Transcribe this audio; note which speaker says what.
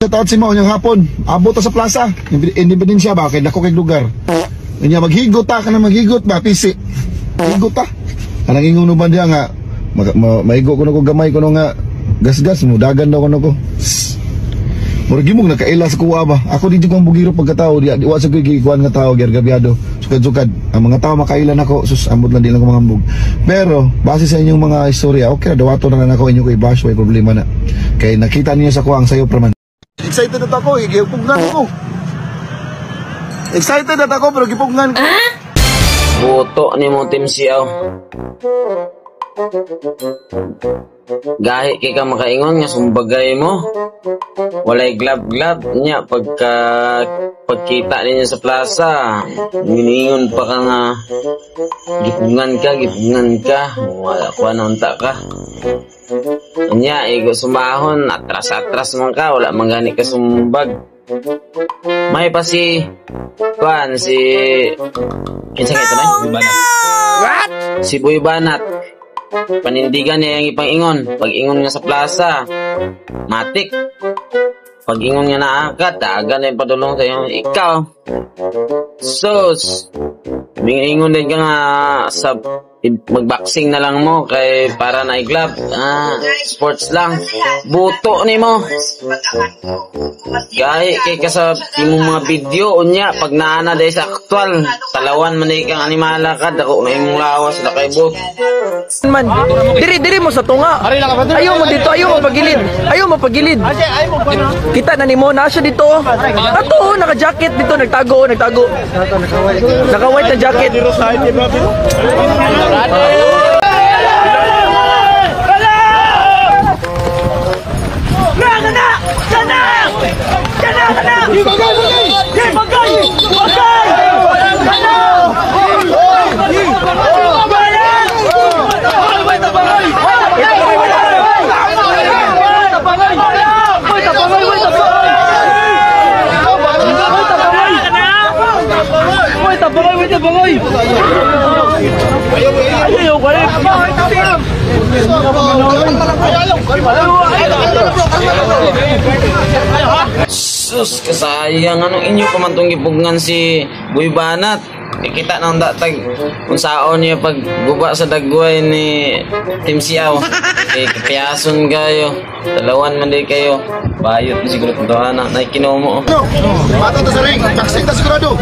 Speaker 1: Taot si Mao yung hapon, abot ta sa plaza, independensya ba kay dako kay lugar. Nya maghigot ta kana maghigot ba pisi. Higot ta. Kanang ingon ba diya nga maigo ko nako gamay ko nga gas-gas mo dagan daw ko. Murag gimong nakaila sa kuwa ba. Ako di ko ang bugiro pagkatao di wa sa gikuan nga tao gergabyado. Sukad-sukad ang mga tao makailan ako sus ambot lang di lang ko mangambog. Pero base sa inyong mga istorya, okay na dawato na ako inyo ko i-bash way problema na. Kay nakita niyo sa kuwang sayo praman. Excited na ako, gipugnan ko. Excited na ako pero gipugnan ko.
Speaker 2: Buto ni mo Team Siaw. Gahi kay ka makaingon nga sumbagay mo. Walay glab-glab niya pagkita ninyo sa plaza. Giningon pa ka nga gipungan ka. Wala ko na unta ka. Nya igo sumahon atras man ka wala man gani ka sumbag. May pa si Juan si kinsa ito na? What? Si Boy Banat. Panindigan niya yung ipang-ingon. Pag-ingon nga sa plaza, matik. Pag-ingon nga naakat, aga na yung padulong sa'yo. Ikaw, sus, ingon din ka nga sa mag-boxing na lang mo kay para na i-glove. Sports lang. Buto ni mo. Gaya kay ka sa imong mga video unya pag naana dahil sa aktual talawan man kang animala ka dako na imong lawas na kay bot.
Speaker 3: Man, diri mo sa tunga. Ayaw mo dito, ayaw mo pagilid. Kita na nimo na siya dito. Ato naka-jacket dito nagtago. Naka-white na jacket.
Speaker 2: Sus, kasayang anong inyo pamantong gipugngan si Boy Banat. Kita nang datag kung saon niya pag guba sa dagway ni Team Siaw. Kapiyason kayo. Dalawan man din kayo. Bayot mo siguro ito anak. Naikino mo.
Speaker 1: Mata to sa ring. Vaccine ta sigurado.